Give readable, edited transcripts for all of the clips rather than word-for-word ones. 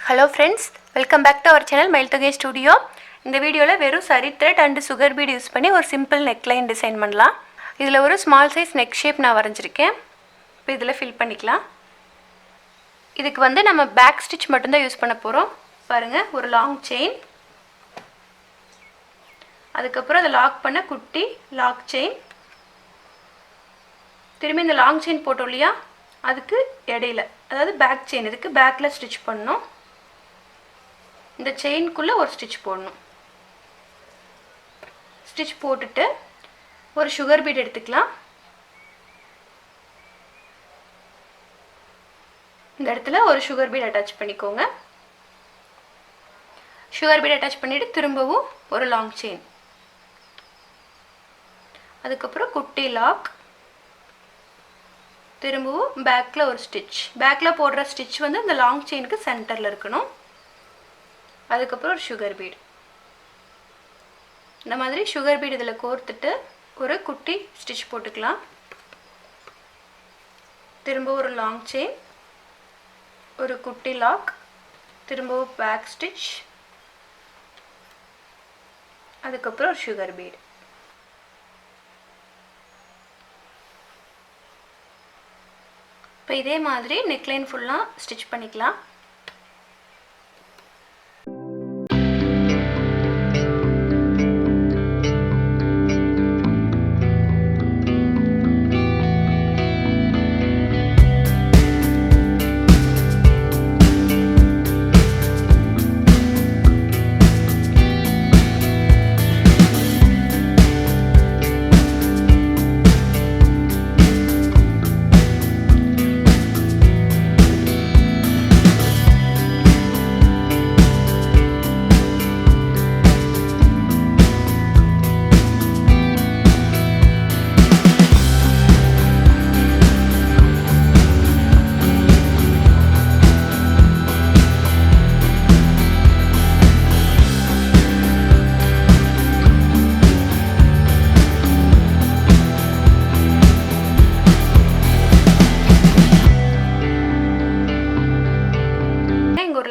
Hello friends, welcome back to our channel Mailtogay Studio. இந்த வீடியோல வெறும் சரி thread and sugar bead use பண்ணி ஒரு simple neckline டிசைன் பண்ணலாம். இதுல ஒரு small size neck shape நான் வரைஞ்சிருக்கேன். இப்போ இதல fill பண்ணிக்கலாம். இதுக்கு வந்து நம்ம back stitch மட்டும் தான் யூஸ் பண்ண போறோம். பாருங்க ஒரு long chain. அதுக்கு அப்புறம் அத லாக் பண்ண குட்டி லாக் chain. திரும்பி இந்த long chain போட்டோம் இல்லையா? அதுக்கு இடையில அதாவது back chain இதுக்கு backல stitch பண்ணனும். இந்த செயின் குள்ள ஒரு ஸ்டிட்ச் போடணும். ஸ்டிட்ச் போட்டுட்டு ஒரு sugar bead எடுத்துக்கலாம். இந்த இடத்துல ஒரு sugar bead attach பண்ணிக்கோங்க. sugar bead attach பண்ணிட்டு திரும்பவும் ஒரு long chain. அதுக்கு அப்புறம் குட்டி லாக். திரும்பவும் பேக்ல ஒரு ஸ்டிட்ச். பேக்ல போடுற ஸ்டிட்ச் வந்து இந்த long chainக்கு சென்டர்ல இருக்கணும். அதுக்கு அப்புறம் ஒரு sugar bead. இந்த மாதிரி sugar bead இதல கோர்த்துட்டு ஒரு குட்டி ஸ்டிட்ச் போட்டுக்கலாம். திரும்ப ஒரு long chain, ஒரு குட்டி லாக், திரும்ப back stitch, அதுக்கு அப்புறம் ஒரு sugar bead. இப்போ இதே மாதிரி neckline ஃபுல்லா ஸ்டிட்ச் பண்ணிக்கலாம்.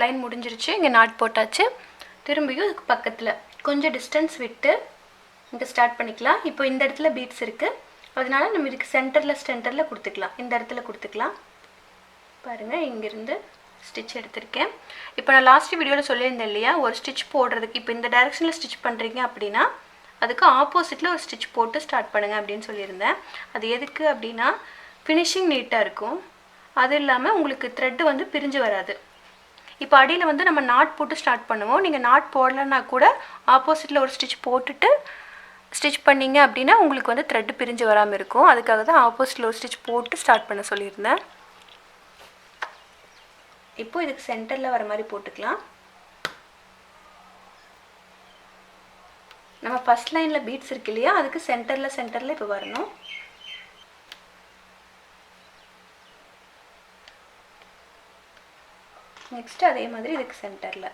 லைன் முடிஞ்சிருச்சு. இங்க நாட் போட்டாச்சு. திரும்பியும் இதுக்கு பக்கத்துல கொஞ்சம் டிஸ்டன்ஸ் விட்டு இங்க ஸ்டார்ட் பண்ணிக்கலாம். இப்போ இந்த இடத்துல பீட்ஸ் இருக்கு. அதனால நம்ம இதுக்கு சென்டர்ல கொடுத்துக்கலாம். இந்த இடத்துல கொடுத்துக்கலாம். பாருங்க இங்க இருந்து ஸ்டிட்ச் எடுத்துர்க்கேன். இப்போ நான் லாஸ்ட் வீடியோல சொல்லியிருந்தேன் இல்லையா ஒரு ஸ்டிட்ச் போடுறதுக்கு இப்போ இந்த டைரக்ஷன்ல ஸ்டிட்ச் பண்றீங்க அப்படினா அதுக்கு ஆப்போசிட்ல ஒரு ஸ்டிட்ச் போட்டு ஸ்டார்ட் பண்ணுங்க அப்படினு சொல்லியிருந்தேன். அது எதுக்கு அப்படினா ஃபினிஷிங் நீட்டா இருக்கும். அது இல்லாம உங்களுக்கு thread வந்து பிரிஞ்சு வராது. இப்போ அடியில வந்து நம்ம நாட் போட்டு ஸ்டார்ட் பண்ணுவோம். நீங்க நாட் போடலனா கூட ஆப்போசிட்ல ஒரு ஸ்டிட்ச் போட்டுட்டு ஸ்டிட்ச் பண்ணீங்க அப்படினா உங்களுக்கு வந்து thread பிரிஞ்சு வராம இருக்கும். அதுக்காக தான் ஆப்போசிட்ல ஒரு ஸ்டிட்ச் போட்டு ஸ்டார்ட் பண்ண சொல்லியிருந்தேன். இப்போ இதுக்கு சென்டர்ல வர மாதிரி போட்டுக்கலாம். நம்ம ஃபர்ஸ்ட் லைன்ல பீட்ஸ் இருக்கு இல்லையா அதுக்கு சென்டர்ல இப்போ வரணும். நெக்ஸ்ட் அதே மாதிரி இதுக்கு சென்டர்ல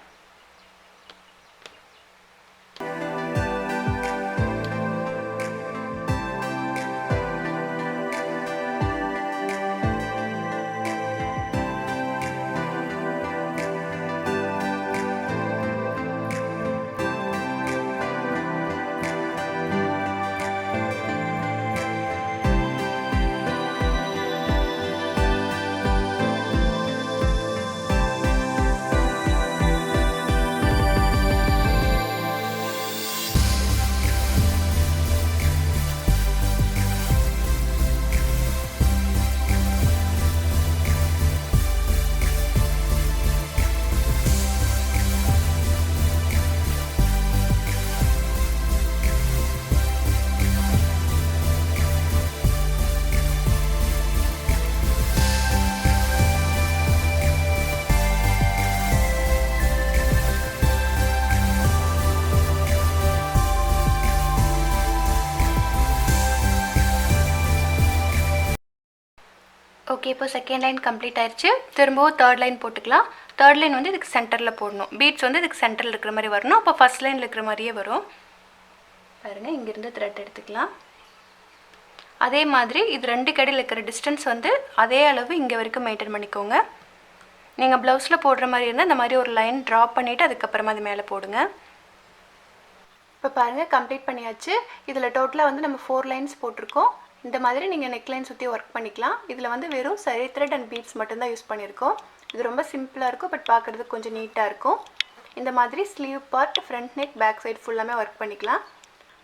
ஓகே இப்போ செகண்ட் லைன் கம்ப்ளீட் ஆயிருச்சு. திரும்பவும் தேர்ட் லைன் போட்டுக்கலாம். தேர்ட் லைன் வந்து இதுக்கு சென்டர்ல போடணும். பீட்ஸ் வந்து இதுக்கு சென்டர்ல இருக்கிற மாதிரி வரணும். அப்ப ஃபர்ஸ்ட் லைன்ல இருக்கிற மாதிரியே வரும். பாருங்க இங்க இருந்து thread எடுத்துக்கலாம். அதே மாதிரி இது ரெண்டு கடையில இருக்கிற டிஸ்டன்ஸ் வந்து அதே அளவு இங்க வரைக்கும் மெயின்टेन பண்ணிக்கோங்க. நீங்கள் ப்ளவுஸில் போடுற மாதிரி இருந்தால் இந்த மாதிரி ஒரு லைன் ட்ரா பண்ணிவிட்டு அதுக்கப்புறமா அது மேலே போடுங்க. இப்போ பாருங்கள், கம்ப்ளீட் பண்ணியாச்சு. இதில் டோட்டலாக வந்து நம்ம 4 லைன்ஸ் போட்டிருக்கோம். இந்த மாதிரி நீங்கள் நெக்லைன் சுற்றி ஒர்க் பண்ணிக்கலாம். இதில் வந்து வெறும் சரி த்ரெட் அண்ட் பீட்ஸ் மட்டும்தான் யூஸ் பண்ணியிருக்கோம். இது ரொம்ப சிம்பிளாக இருக்கும், பட் பார்க்குறதுக்கு கொஞ்சம் நீட்டாக இருக்கும். இந்த மாதிரி sleeve part, front neck, back side ஃபுல்லாமே ஒர்க் பண்ணிக்கலாம்.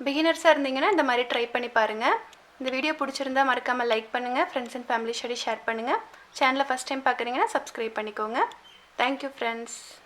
பிகினர்ஸாக இருந்தீங்கன்னா இந்த மாதிரி ட்ரை பண்ணி பாருங்கள். இந்த வீடியோ பிடிச்சிருந்தா மறக்காமல் லைக் பண்ணுங்கள், ஃப்ரெண்ட்ஸ் அண்ட் ஃபேமிலி ஷேர் பண்ணுங்கள். சேனலை ஃபஸ்ட் டைம் பார்க்குறீங்கன்னா சப்ஸ்கிரைப் பண்ணிக்கோங்க. Thank you friends.